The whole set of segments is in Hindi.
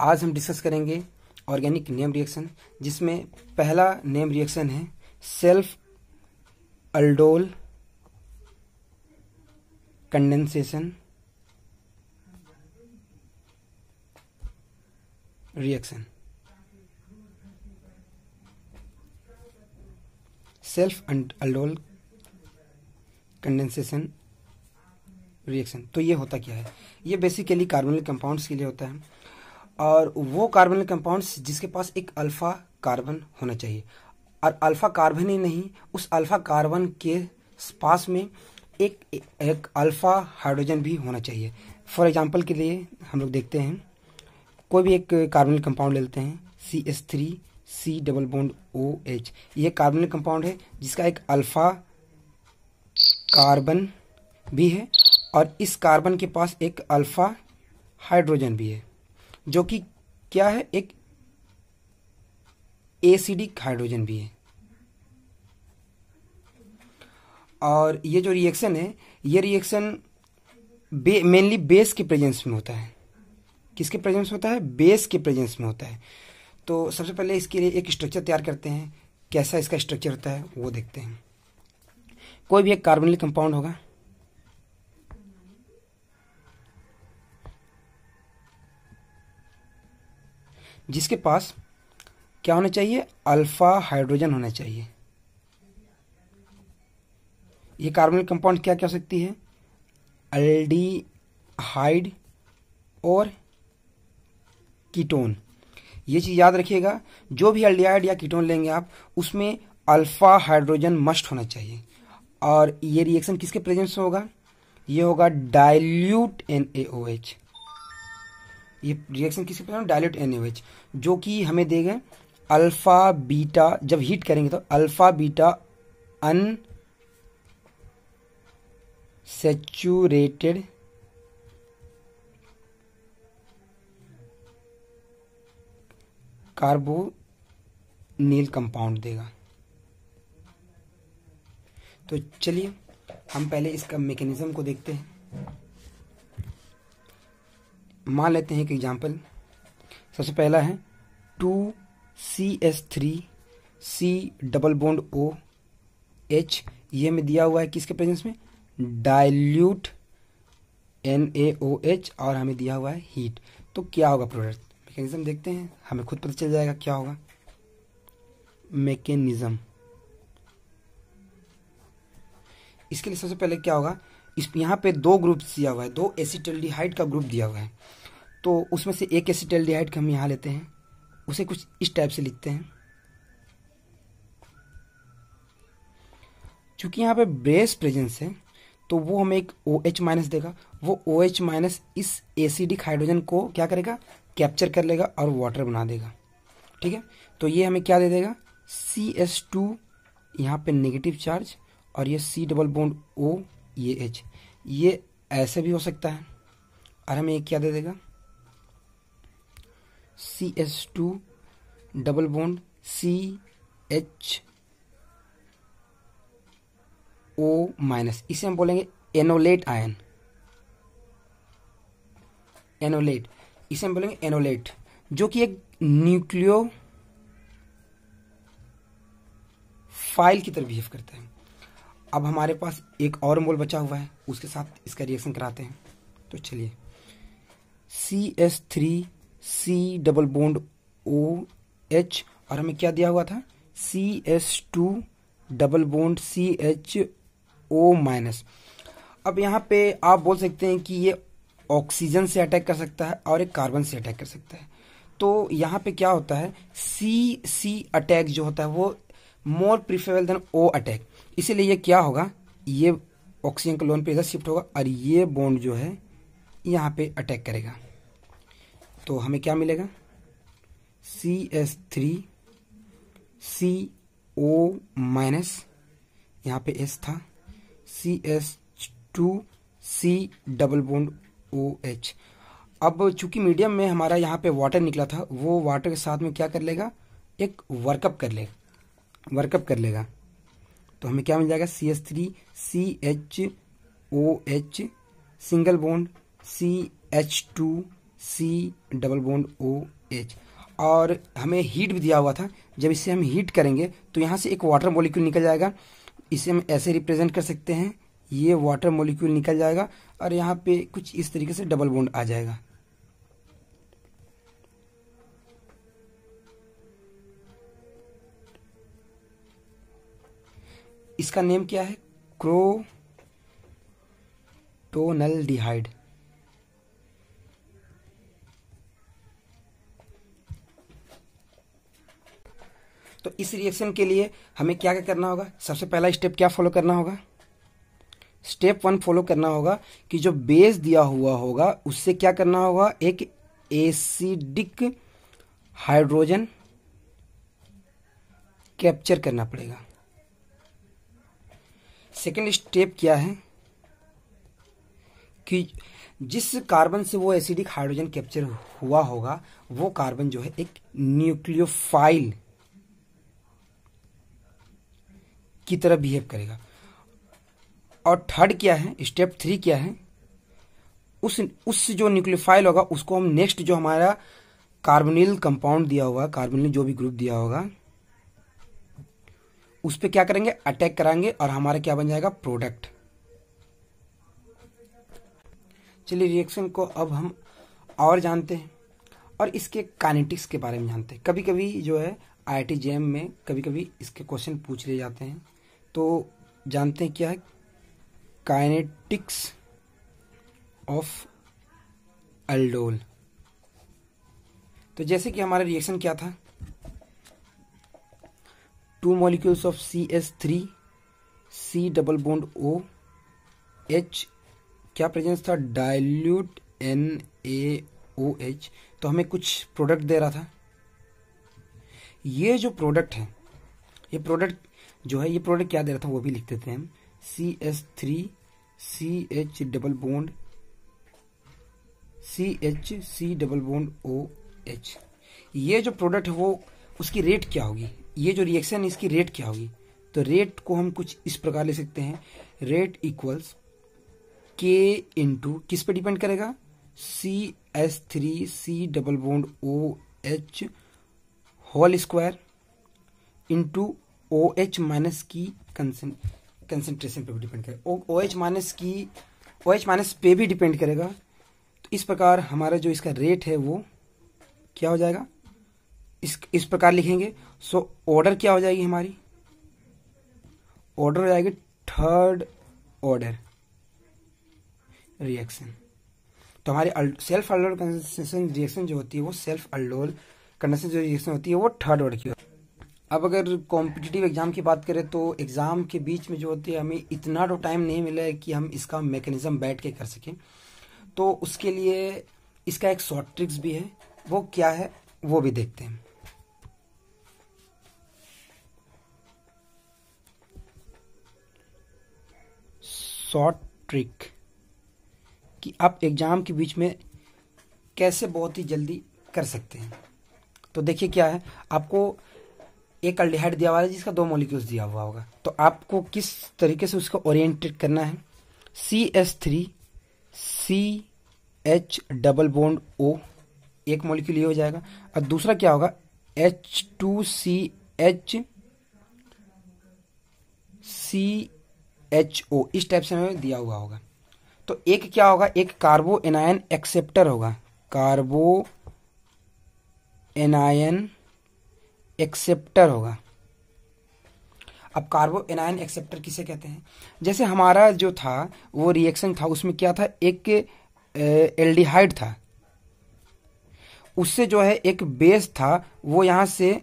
आज हम डिस्कस करेंगे ऑर्गेनिक नेम रिएक्शन, जिसमें पहला नेम रिएक्शन है self aldol condensation reaction. Self aldol condensation reaction, तो ये होता क्या है? ये बेसिकली कार्बोनिल कंपाउंड्स के लिए होता है, और वो कार्बोनिल कंपाउंड्स जिसके पास एक अल्फा कार्बन होना चाहिए, और अल्फा कार्बन ही नहीं, उस अल्फा कार्बन के पास में एक अल्फा हाइड्रोजन भी होना चाहिए। फॉर एग्जांपल के लिए हम लोग देखते हैं, कोई भी एक कार्बोनिल कंपाउंड ले लेते हैं, CH3C डबल बॉन्ड OH। ये कार्बोनिल कंपाउंड है जिसका एक अल्फा कार्बन भी है, और इस कार्बन के पास एक अल्फा हाइड्रोजन भी है, जो कि क्या है, एक एसिडिक हाइड्रोजन भी है। और ये जो रिएक्शन है, ये रिएक्शन मेनली बेस के प्रेजेंस में होता है। किसके प्रेजेंस में होता है? बेस के प्रेजेंस में होता है। तो सबसे पहले इसके लिए एक स्ट्रक्चर तैयार करते हैं। कैसा इसका स्ट्रक्चर होता है वो देखते हैं। कोई भी एक कार्बोनिल कंपाउंड होगा, जिसके पास क्या होना चाहिए? अल्फा हाइड्रोजन होना चाहिए। ये कार्बोनिल कंपाउंड क्या क्या हो सकती है? एल्डिहाइड और कीटोन। ये चीज याद रखिएगा, जो भी एल्डिहाइड या कीटोन लेंगे आप, उसमें अल्फा हाइड्रोजन मस्ट होना चाहिए। और ये रिएक्शन किसके प्रेजेंस में होगा? ये होगा डाइल्यूट NaOH। ये रिएक्शन किसके प्रेजेंस में? डाइल्यूट NaOH, जो कि हमें देगा अल्फा बीटा। जब हीट करेंगे तो alpha beta unsaturated carbonyl compound देगा। तो चलिए हम पहले इसका मैकेनिज्म को देखते हैं। मान लेते हैं एक एग्जांपल। सबसे पहला है 2CH3C डबल बॉन्ड OH। ये में दिया हुआ है किसके प्रेजेंस में? डाइल्यूट NaOH, और हमें दिया हुआ है हीट। तो क्या होगा प्रोडक्ट? मैकेनिज्म देखते हैं, हमें खुद पता चल जाएगा क्या होगा। मैकेनिज्म, इसके लिए सबसे पहले क्या होगा, यहाँ पे दो ग्रुप दिया हुआ है, दो एसिटाल्डिहाइड का ग्रुप दिया हुआ है। तो उसमें से एक एसिटाल्डिहाइड का हम यहाँ लेते हैं, उसे कुछ इस टाइप से लिखते हैं। चूंकि यहाँ पे बेस प्रेजेंस है, तो वो हमें एक OH माइनस देगा। वो OH माइनस इस एसिडिक हाइड्रोजन को क्या करेगा? कैप्चर कर लेगा और वाटर बना देगा। ठीक है, तो ये हमें क्या दे देगा? CH2, यहाँ पे नेगेटिव चार्ज, और ये C डबल बॉन्ड O, ये H। ये ऐसे भी हो सकता है, और हमें ये क्या दे देगा? CH2 double bond CHO minus. इसे हम बोलेंगे एनोलेट आयन। एनोलेट, इसे हम बोलेंगे एनोलेट, जो कि एक न्यूक्लियोफाइल की तरह बिहेव करता है। अब हमारे पास एक और मोल बचा हुआ है, उसके साथ इसका रिएक्शन कराते हैं। तो चलिए, CH3C डबल बॉन्ड OH, और हमें क्या दिया हुआ था? CH2 double bond CHO minus. अब यहाँ पे आप बोल सकते हैं कि ये ऑक्सीजन से अटैक कर सकता है और एक कार्बन से अटैक कर सकता है। तो यहाँ पे क्या होता है, C अटैक जो होता है वो मोर प्रिफरेबल देन O अटैक। इसीलिए ये क्या होगा, ये ऑक्सीजन का लोन पे इधर शिफ्ट होगा, और ये बॉन्ड जो है यहाँ पे अटैक करेगा। तो हमें क्या मिलेगा? CH3CO माइनस, यहाँ पे S था, CH2C डबल बॉन्ड OH। अब चूंकि मीडियम में हमारा यहाँ पे वाटर निकला था, वो वाटर के साथ में क्या कर लेगा? एक वर्कअप कर लेगा। तो हमें क्या मिल जाएगा? CH3CHOH single bond CH2 C double bond OH। और हमें हीट भी दिया हुआ था, जब इसे हम हीट करेंगे तो यहाँ से एक वाटर मॉलिक्यूल निकल जाएगा। इसे हम ऐसे रिप्रेजेंट कर सकते हैं, ये वाटर मॉलिक्यूल निकल जाएगा और यहाँ पे कुछ इस तरीके से डबल बॉन्ड आ जाएगा। इसका नेम क्या है? क्रोटोनल्डिहाइड। तो इस रिएक्शन के लिए हमें क्या क्या करना होगा? सबसे पहला स्टेप क्या फॉलो करना होगा? स्टेप 1 फॉलो करना होगा कि जो बेस दिया हुआ होगा उससे क्या करना होगा? एक एसिडिक हाइड्रोजन कैप्चर करना पड़ेगा। सेकेंड स्टेप क्या है कि जिस कार्बन से वो एसिडिक हाइड्रोजन कैप्चर हुआ होगा वो कार्बन जो है एक न्यूक्लियोफाइल की तरह बिहेव करेगा। और थर्ड क्या है? स्टेप 3 क्या है? उस जो न्यूक्लियोफाइल होगा उसको हम नेक्स्ट जो हमारा कार्बोनिल कंपाउंड दिया होगा, कार्बोनिल जो भी ग्रुप दिया होगा, उस पे क्या करेंगे? अटैक कराएंगे और हमारा क्या बन जाएगा? प्रोडक्ट। चलिए रिएक्शन को अब हम और जानते हैं और इसके काइनेटिक्स के बारे में जानते हैं। कभी कभी जो है IIT JEM में कभी कभी इसके क्वेश्चन पूछ ले जाते हैं, तो जानते हैं क्या है काइनेटिक्स ऑफ अल्डोल। तो जैसे कि हमारा रिएक्शन क्या था, 2 molecules of CH3 C double bond OH क्या प्रेजेंस था? Dilute NaOH। तो हमें कुछ प्रोडक्ट दे रहा था। ये जो प्रोडक्ट है, ये प्रोडक्ट क्या दे रहा था वो भी लिख देते हैं हम। CH3 CH double bond C double bond OH। ये जो प्रोडक्ट है वो उसकी रेट क्या होगी? ये जो रिएक्शन इसकी रेट क्या होगी? तो रेट को हम कुछ इस प्रकार ले सकते हैं, रेट इक्वल्स K इंटू किस पे डिपेंड करेगा? CH3 C double bond OH whole square into OH minus की कंसेंट्रेशन पे भी डिपेंड करेगा, OH माइनस पे भी डिपेंड करेगा। तो इस प्रकार हमारा जो इसका रेट है वो क्या हो जाएगा? इस प्रकार लिखेंगे। सो ऑर्डर क्या हो जाएगी हमारी? ऑर्डर हो जाएगी थर्ड ऑर्डर रिएक्शन। तो हमारी सेल्फ अल्डोल कंडेंसेशन रिएक्शन जो होती है वो सेल्फ अल्डोल कंडेंसेशन जो रिएक्शन होती है वो थर्ड ऑर्डर की होती है। अब अगर कॉम्पिटिटिव एग्जाम की बात करें तो एग्जाम के बीच में जो होती है हमें इतना तो टाइम नहीं मिला है कि हम इसका मैकेनिज्म बैठ के कर सकें। तो उसके लिए इसका एक शॉर्ट ट्रिक्स भी है, वो क्या है वो भी देखते हैं। शॉर्ट ट्रिक कि आप एग्जाम के बीच में कैसे बहुत ही जल्दी कर सकते हैं। तो देखिए क्या है, आपको एक अल्डिहाइड दिया हुआ है जिसका 2 मॉलिक्यूल्स दिया हुआ होगा, तो आपको किस तरीके से उसको ओरिएंटेड करना है। CH3 CH double bond O एक मॉलिक्यूल ये हो जाएगा, और दूसरा क्या होगा H2CH CHO, इस टाइप से हमें दिया हुआ होगा। तो एक क्या होगा, एक कार्बो एनायन एक्सेप्टर होगा, कार्बो एनायन एक्सेप्टर होगा। अब कार्बो एनायन एक्सेप्टर किसे कहते हैं? जैसे हमारा जो था वो रिएक्शन था उसमें क्या था, एक एल्डिहाइड था, उससे जो है एक बेस था, वो यहां से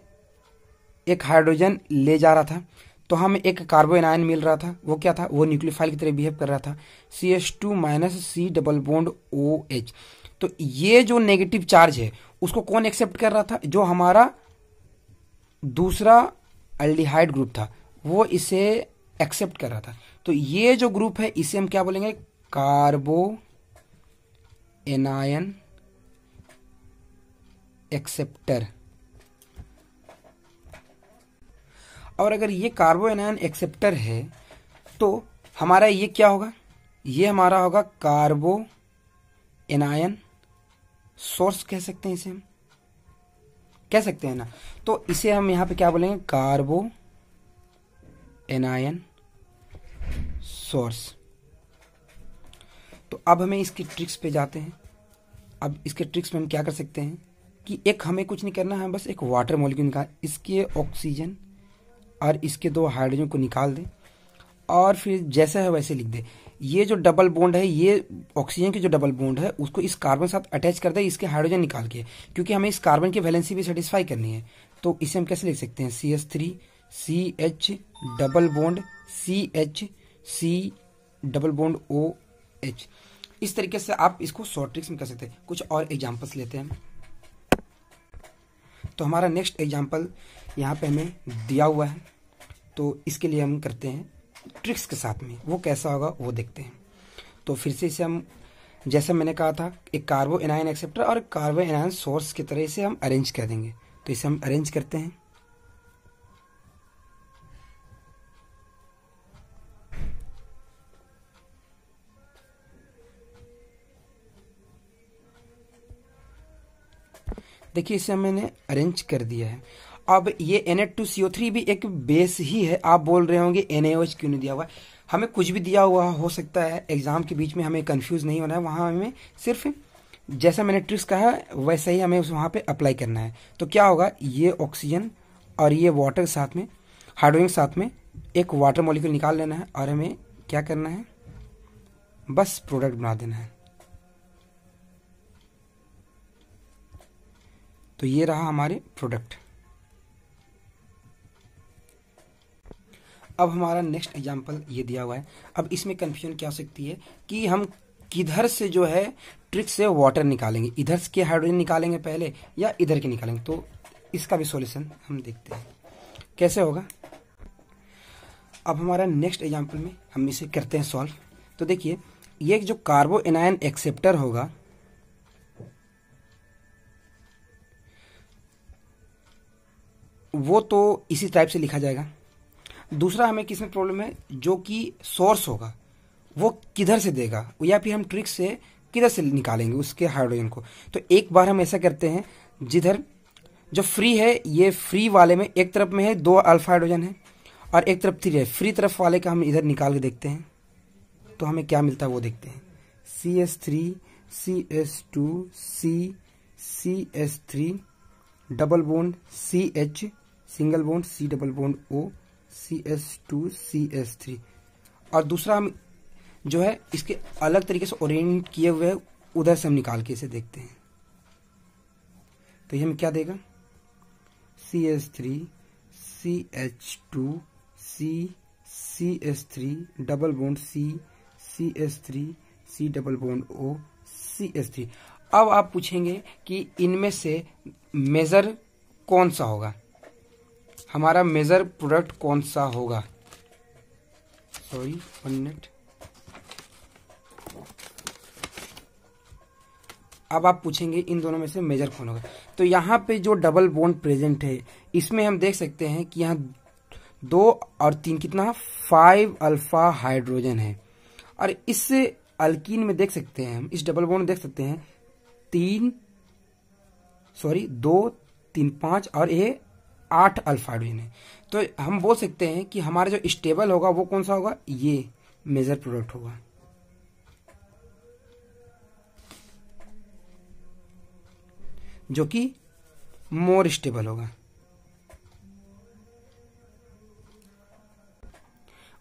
एक हाइड्रोजन ले जा रहा था, तो हमें एक कार्बो एनायन मिल रहा था। वो क्या था, वो न्यूक्लियोफाइल की तरह बिहेव कर रहा था, CH2 minus C double bond OH। तो ये जो नेगेटिव चार्ज है उसको कौन एक्सेप्ट कर रहा था? जो हमारा दूसरा अल्डिहाइड ग्रुप था वो इसे एक्सेप्ट कर रहा था। तो ये जो ग्रुप है इसे हम क्या बोलेंगे, कार्बो एनायन एक्सेप्टर। और अगर ये कार्बो एनायन एक्सेप्टर है तो हमारा ये क्या होगा, ये हमारा होगा कार्बो एनायन सोर्स कह सकते हैं, इसे हम कह सकते हैं ना। तो इसे हम यहाँ पे क्या बोलेंगे, कार्बो एनायन सोर्स। तो अब हमें इसकी ट्रिक्स पे जाते हैं। अब इसके ट्रिक्स में हम क्या कर सकते हैं कि एक हमें कुछ नहीं करना है, बस एक वाटर मॉलिक्यूल निकाल, इसके ऑक्सीजन और इसके 2 हाइड्रोजन को निकाल दें और फिर जैसा है वैसे लिख दे। ये जो डबल बॉन्ड है, ये ऑक्सीजन की जो डबल बॉन्ड है उसको इस कार्बन के साथ अटैच कर दे, इसके हाइड्रोजन निकाल के, क्योंकि हमें इस कार्बन की वैलेंसी भी सेटिस्फाई करनी है। तो इसे हम कैसे लिख सकते हैं, CH3 CH double bond CH C double bond OH। इस तरीके से आप इसको शॉर्ट ट्रिक्स में कर सकते हैं। कुछ और एग्जांपल्स लेते हैं। तो हमारा नेक्स्ट एग्जांपल यहाँ पे हमें दिया हुआ है, तो इसके लिए हम करते हैं ट्रिक्स के साथ में, वो कैसा होगा वो देखते हैं। तो फिर से इसे हम, जैसा मैंने कहा था, एक कार्बो एनायन एक्सेप्टर और कार्बो एनायन सोर्स की तरह इसे हम अरेंज कर देंगे। तो इसे हम अरेंज करते हैं। देखिए इसे मैंने अरेंज कर दिया है। अब ये Na2CO3 भी एक बेस ही है। आप बोल रहे होंगे NaOH क्यों नहीं दिया हुआ है। हमें कुछ भी दिया हुआ हो सकता है, एग्जाम के बीच में हमें कंफ्यूज नहीं होना है। वहां हमें सिर्फ जैसा मैंने ट्रिक्स कहा वैसा ही हमें वहां पे अप्लाई करना है। तो क्या होगा, ये ऑक्सीजन और ये वाटर साथ में, हाइड्रोजन साथ में एक वाटर मॉलिक्यूल निकाल लेना है और हमें क्या करना है, बस प्रोडक्ट बना देना है। तो ये रहा हमारे प्रोडक्ट। अब हमारा नेक्स्ट एग्जांपल ये दिया हुआ है। अब इसमें कंफ्यूजन क्या हो सकती है कि हम किधर से जो है ट्रिक से वाटर निकालेंगे, इधर के हाइड्रोजन निकालेंगे पहले या इधर के निकालेंगे। तो इसका भी सॉल्यूशन हम देखते हैं कैसे होगा। अब हमारा नेक्स्ट एग्जांपल में हम इसे करते हैं सॉल्व। तो देखिए ये जो कार्बो एनायन एक्सेप्टर होगा, वो तो इसी टाइप से लिखा जाएगा। दूसरा हमें किसमें प्रॉब्लम है, जो कि सोर्स होगा वो किधर से देगा, या फिर हम ट्रिक से किधर से निकालेंगे उसके हाइड्रोजन को। तो एक बार हम ऐसा करते हैं, जिधर जो फ्री है, ये फ्री वाले में एक तरफ में है 2 अल्फा हाइड्रोजन है और एक तरफ 3 है। फ्री तरफ वाले का हम इधर निकाल के देखते हैं तो हमें क्या मिलता है वो देखते हैं। CH3 CH2 CH3 double bond CH single bond C double bond O CH2 CH3। और दूसरा हम जो है इसके अलग तरीके से ओरिएंट किए हुए है, उधर से हम निकाल के इसे देखते हैं। तो ये हमें क्या देगा, CH3 CH2 CH3 double bond CH3 C double bond O CH3। अब आप पूछेंगे कि इनमें से मेजर कौन सा होगा, हमारा मेजर प्रोडक्ट कौन सा होगा। Sorry 1 minute. अब आप पूछेंगे इन दोनों में से मेजर कौन होगा। तो यहाँ पे जो डबल बॉन्ड प्रेजेंट है, इसमें हम देख सकते हैं कि यहाँ 2 और 3 कितना 5 अल्फा हाइड्रोजन है। और इस अल्कीन में देख सकते हैं हम, इस डबल बॉन्ड देख सकते हैं 2 3 5 और ये 8 अल्फा हाइड्रोजन है। तो हम बोल सकते हैं कि हमारा जो स्टेबल होगा वो कौन सा होगा, ये मेजर प्रोडक्ट होगा। जो कि मोर स्टेबल होगा।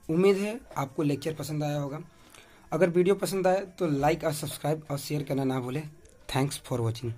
उम्मीद है आपको लेक्चर पसंद आया होगा। अगर वीडियो पसंद आए तो लाइक और सब्सक्राइब और शेयर करना ना भूलें। Thanks for watching.